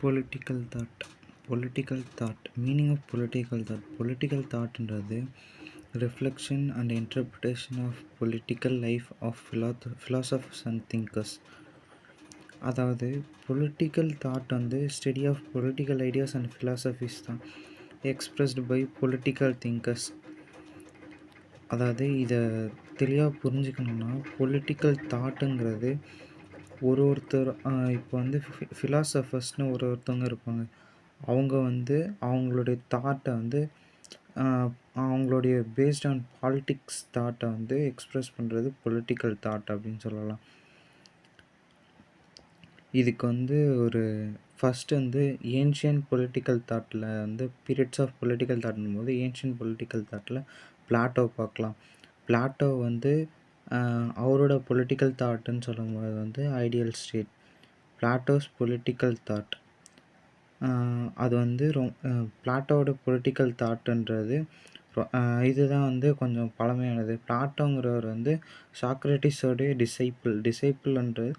Political thought political thought meaning of political thought political தாட்ன்றது reflection and interpretation of political life of philosophers and thinkers. அதாவது political thought வந்து study of political ideas and philosophies தான் expressed by political thinkers. அதாவது இதை தெளிவாக புரிஞ்சுக்கணுன்னா political தாட்டுங்கிறது ஒருத்தர் இப்போ வந்து ஃபிலாசபர்ஸ்னு ஒருத்தவங்க இருப்பாங்க. அவங்க வந்து அவங்களுடைய தாட்டை வந்து அவங்களுடைய பேஸ்ட் ஆன் பாலிட்டிக்ஸ் தாட்டை வந்து எக்ஸ்ப்ரெஸ் பண்ணுறது பொலிட்டிக்கல் தாட் அப்படின்னு சொல்லலாம். இதுக்கு வந்து ஒரு ஃபஸ்ட்டு வந்து ஏன்ஷியன் பொலிட்டிக்கல் தாட்டில் வந்து பீரியட்ஸ் ஆஃப் பொலிட்டிக்கல் தாட்னும் போது ஏன்ஷியன் பொலிட்டிக்கல் தாட்டில் பிளாட்டோ பார்க்கலாம். பிளாட்டோ வந்து அவரோட பொலிட்டிக்கல் தாட்டுன்னு சொல்லும்போது வந்து ideal state. Plato's political thought அது வந்து பிளாட்டோட பொலிட்டிக்கல் தாட்டுன்றது இதுதான் வந்து கொஞ்சம் பழமையானது. பிளாட்டோங்கிறவர் வந்து சாக்ரட்டிஸோடைய டிசைப்பிள்ன்றது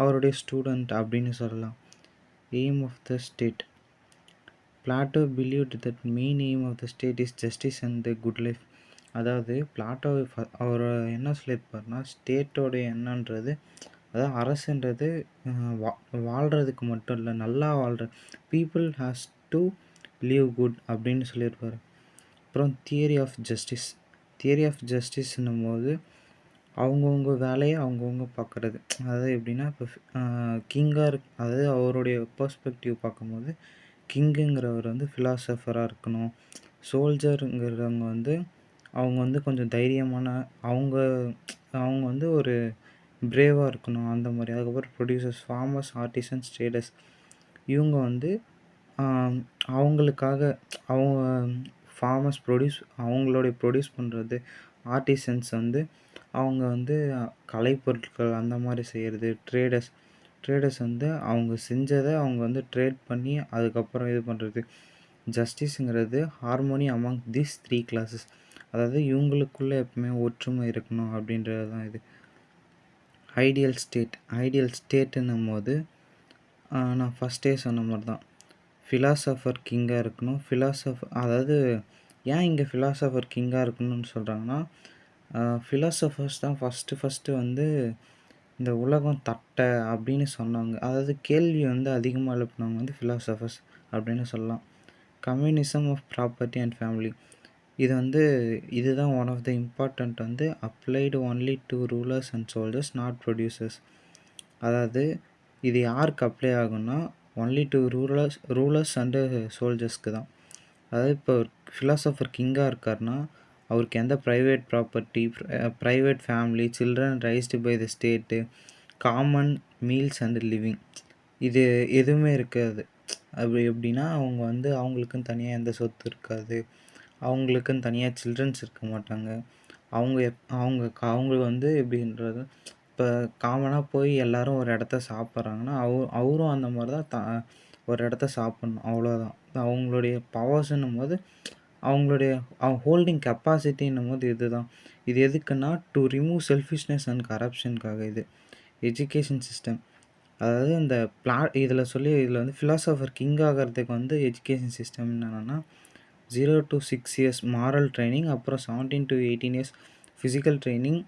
அவருடைய ஸ்டூடெண்ட் அப்படின்னு சொல்லலாம். Aim of the state. Plato believed that main aim of the state is justice and the good life. அதாவது பிளாட்டோ அவர் என்ன சொல்லியிருப்பார்னா ஸ்டேட்டோடைய என்னன்றது அதாவது அரசுன்றது வாழ்கிறதுக்கு மட்டும் இல்லை, நல்லா வாழ்கிற people has to live good அப்படின்னு சொல்லியிருப்பார். அப்புறம் theory of justice. Theory of ஜஸ்டிஸ்ன்னும் போது அவங்கவுங்க வேலையை அவங்கவுங்க பார்க்குறது. அதாவது எப்படின்னா இப்போ கிங்காக அதாவது அவருடைய பர்ஸ்பெக்டிவ் பார்க்கும்போது கிங்குங்கிறவர் வந்து ஃபிலாசபராக இருக்கணும். சோல்ஜருங்கிறவங்க வந்து அவங்க வந்து கொஞ்சம் தைரியமான அவங்க வந்து ஒரு பிரேவாக இருக்கணும் அந்த மாதிரி. அதுக்கப்புறம் ப்ரொடியூசர்ஸ், ஃபார்மர்ஸ், ஆர்டிசன்ஸ், ட்ரேடர்ஸ் இவங்க வந்து அவங்களுக்காக அவங்க ஃபார்மர்ஸ் அவங்களுடைய ப்ரொடியூஸ் பண்ணுறது, ஆர்டிசன்ஸ் வந்து அவங்க வந்து கலைப்பொருட்கள் அந்த மாதிரி செய்கிறது, ட்ரேடர்ஸ் வந்து அவங்க செஞ்சதை அவங்க வந்து ட்ரேட் பண்ணி அதுக்கப்புறம் இது பண்ணுறது. ஜஸ்டிஸுங்கிறது ஹார்மோனி அமாங் தீஸ் 3 கிளாஸஸ். அதாவது இவங்களுக்குள்ளே எப்பவுமே ஒற்றுமை இருக்கணும் அப்படின்றது தான் இது. ஐடியல் ஸ்டேட்டுன்னும் போது நான் ஃபஸ்ட்டே சொன்ன மாதிரி தான் ஃபிலாசபர் கிங்காக இருக்கணும். அதாவது ஏன் இங்கே ஃபிலாசபர் கிங்காக இருக்கணும்னு சொல்கிறாங்கன்னா ஃபிலாசபர்ஸ் தான் ஃபஸ்ட்டு வந்து இந்த உலகம் தட்டை அப்படின்னு சொன்னாங்க. அதாவது கேள்வி வந்து அதிகமாக எழுப்பினவங்க வந்து ஃபிலாசபர்ஸ் அப்படின்னு சொல்லலாம். Communism of property and family. இதுதான் ஒன் ஆஃப் த இம்பார்ட்டண்ட் வந்து applied only to rulers and soldiers not producers. அதாவது இது யாருக்கு அப்ளை ஆகும்னா ஒன்லி டு ரூலர்ஸ் அண்டு சோல்ஜர்ஸ்க்கு தான். அதாவது இப்போ ஃபிலாசபர் கிங்காக இருக்காருன்னா அவருக்கு எந்த private property, private family, children raised by the state, common meals and living இது எதுவுமே இருக்காது. எப்படின்னா அவங்க வந்து அவங்களுக்குன்னு தனியாக எந்த சொத்து இருக்காது, அவங்களுக்குன்னு தனியாக சில்ட்ரன்ஸ் இருக்க மாட்டாங்க. அவங்க வந்து எப்படின்றது இப்போ காமனாக போய் எல்லோரும் ஒரு இடத்த சாப்பிட்றாங்கன்னா அவரும் அந்த மாதிரி தான் ஒரு இடத்த சாப்பிட்ணும், அவ்வளோதான். அவங்களுடைய பவர்ஸ்ன்னும் போது அவங்களுடைய ஹோல்டிங் கெப்பாசிட்டின்னும் போது இது எதுக்குன்னா டு ரிமூவ் செல்ஃபிஷ்னஸ் அண்ட் கரப்ஷனுக்காக. இது எஜுகேஷன் சிஸ்டம். அதாவது இந்த இதில் வந்து ஃபிலாசபர் கிங் ஆகிறதுக்கு வந்து எஜுகேஷன் சிஸ்டம் என்னென்னா 0 to 6 years மாரல் ட்ரைனிங், அப்புறம் 17 to 18 years ஃபிசிக்கல் ட்ரைனிங்,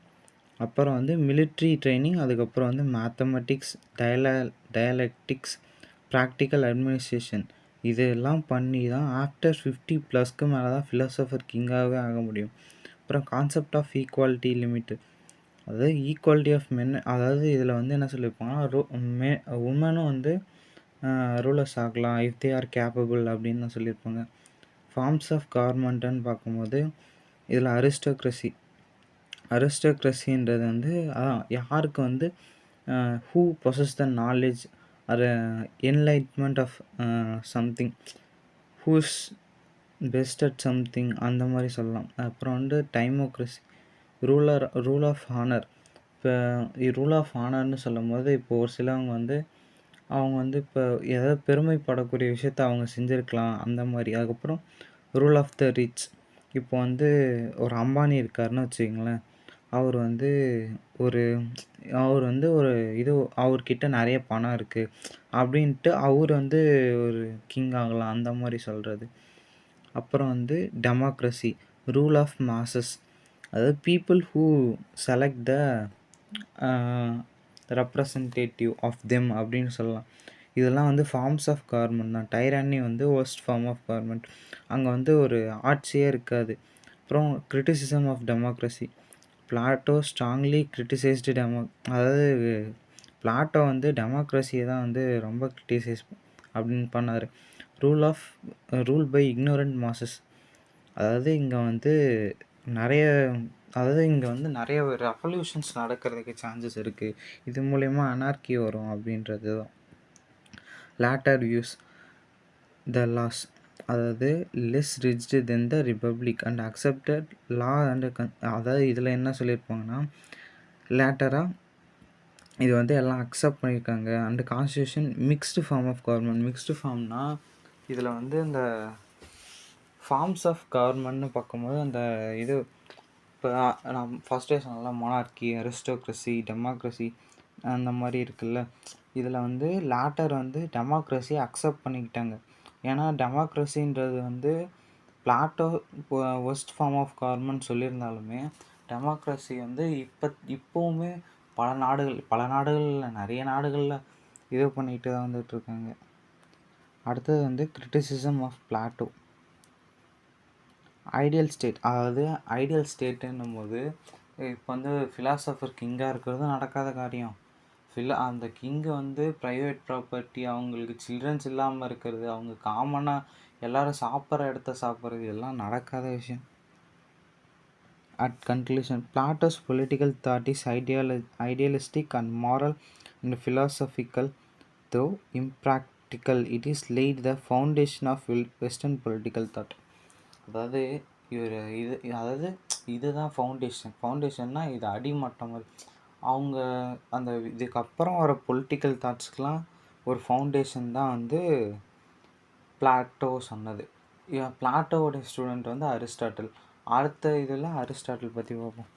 அப்புறம் வந்து மிலிட்ரி ட்ரைனிங், அதுக்கப்புறம் வந்து மேத்தமெட்டிக்ஸ், டயலெக்டிக்ஸ், ப்ராக்டிக்கல் அட்மினிஸ்ட்ரேஷன் இதெல்லாம் பண்ணி தான் ஆஃப்டர் 50+ மேலே தான் ஃபிலாசபர் கிங்காகவே ஆக முடியும். அப்புறம் கான்செப்ட் ஆஃப் ஈக்குவாலிட்டி லிமிட்டு. அதாவது ஈக்குவாலிட்டி ஆஃப் மென். அதாவது இதில் வந்து என்ன சொல்லியிருப்பாங்கன்னா உமனும் வந்து ரூலர்ஸ் ஆகலாம் இஃப் தே ஆர் கேப்பபிள் அப்படின்னு தான் சொல்லியிருப்பாங்க. ஃபார்ம்ஸ் ஆஃப் கவர்மெண்ட்டுன்னு பார்க்கும்போது இதில் அரிஸ்டோக்ரஸின்றது வந்து யாருக்கு வந்து who possess the knowledge or enlightenment of something, who's best at something அந்த மாதிரி சொல்லலாம். அப்புறம் வந்து டைமோக்ரஸி, ரூல் ஆஃப் ஹானர். இப்போ ரூல் ஆஃப் ஹானர்னு சொல்லும் போது இப்போ ஒரு சிலவங்க வந்து அவங்க வந்து இப்போ ஏதாவது பெருமைப்படக்கூடிய விஷயத்த அவங்க செஞ்சுருக்கலாம் அந்த மாதிரி. அதுக்கப்புறம் ரூல் ஆஃப் த ரிச். இப்போ வந்து ஒரு அம்பானி இருக்காருன்னு வச்சுக்கோங்களேன். அவர் வந்து ஒரு அவர்கிட்ட நிறைய பணம் இருக்குது, அப்படின்ட்டு அவர் வந்து ஒரு கிங் ஆகலாம் அந்த மாதிரி சொல்கிறது. அப்புறம் வந்து டெமோக்ரஸி, ரூல் ஆஃப் மாசஸ், அதாவது people who select the representative of them அப்படின்னு சொல்லலாம். இதெல்லாம் வந்து ஃபார்ம்ஸ் ஆஃப் கவர்மெண்ட் தான். டைரானி வந்து ஒர்ஸ்ட் ஃபார்ம் ஆஃப் கவர்மெண்ட். அங்கே வந்து ஒரு ஆட்சியே இருக்காது. அப்புறம் criticism of democracy, Plato strongly criticised அதாவது பிளாட்டோ வந்து டெமோக்ரஸியை தான் வந்து ரொம்ப கிரிட்டிசைஸ் அப்படின்னு பண்ணார். ரூல் பை இக்னோரண்ட் மாசஸ், அதாவது இங்கே வந்து நிறைய நிறைய ரெவல்யூஷன்ஸ் நடக்கிறதுக்கு சான்சஸ் இருக்குது. இது மூலயமா அனார்கி வரும் அப்படின்றது தான். லேட்டர் வியூஸ் த லாஸ், அதாவது less rigged then the republic and accepted law and அதாவது இதில் என்ன சொல்லியிருப்பாங்கன்னா, லேட்டராக இது வந்து எல்லாம் அக்செப்ட் பண்ணியிருக்காங்க. And constitution mixed form of government. Mixed ஃபார்ம்னா இதில் வந்து இந்த ஃபார்ம்ஸ் ஆஃப் கவர்மெண்ட்னு பார்க்கும்போது அந்த இது இப்போ நான் ஃபஸ்ட்டே சொன்னல, மொனார்கி, அரிஸ்டோக்ரஸி, டெமோக்ரஸி அந்த மாதிரி இருக்குல்ல. இதில் வந்து லேட்டர் வந்து டெமோக்ரஸியை அக்செப்ட் பண்ணிக்கிட்டாங்க. ஏன்னா டெமோக்ரஸின்றது வந்து Plato worst form of government சொல்லியிருந்தாலுமே டெமோக்ரஸி வந்து இப்போவுமே பல நாடுகளில் நிறைய நாடுகளில் இது பண்ணிட்டு தான் வந்துட்டுருக்காங்க. அடுத்தது வந்து criticism of Plato, ideal state, அதாவது ஐடியல் ஸ்டேட்டுன்னும் போது இப்போ வந்து ஃபிலாசபர் கிங்காக இருக்கிறது நடக்காத காரியம். அந்த கிங்கு வந்து ப்ரைவேட் ப்ராப்பர்ட்டி, அவங்களுக்கு சில்ட்ரன்ஸ் இல்லாமல் இருக்கிறது, அவங்க காமனாக எல்லோரும் சாப்பிட்ற இடத்த சாப்பிட்றது, எல்லாம் நடக்காத விஷயம். At conclusion, Plato's political thought is idealistic and moral and philosophical, though impractical. It is laid the foundation of Western political thought. அதாவது இதுதான் ஃபவுண்டேஷன்னா இது அடிமட்டம். அவங்க அந்த இதுக்கப்புறம் வர பொலிட்டிக்கல் தாட்ஸ்க்கெலாம் ஒரு ஃபவுண்டேஷன் தான் வந்து பிளாட்டோ சொன்னது. பிளாட்டோவோட ஸ்டூடெண்ட் வந்து அரிஸ்டாட்டில். அடுத்த இதில் அரிஸ்டாட்டில் பற்றி பார்ப்போம்.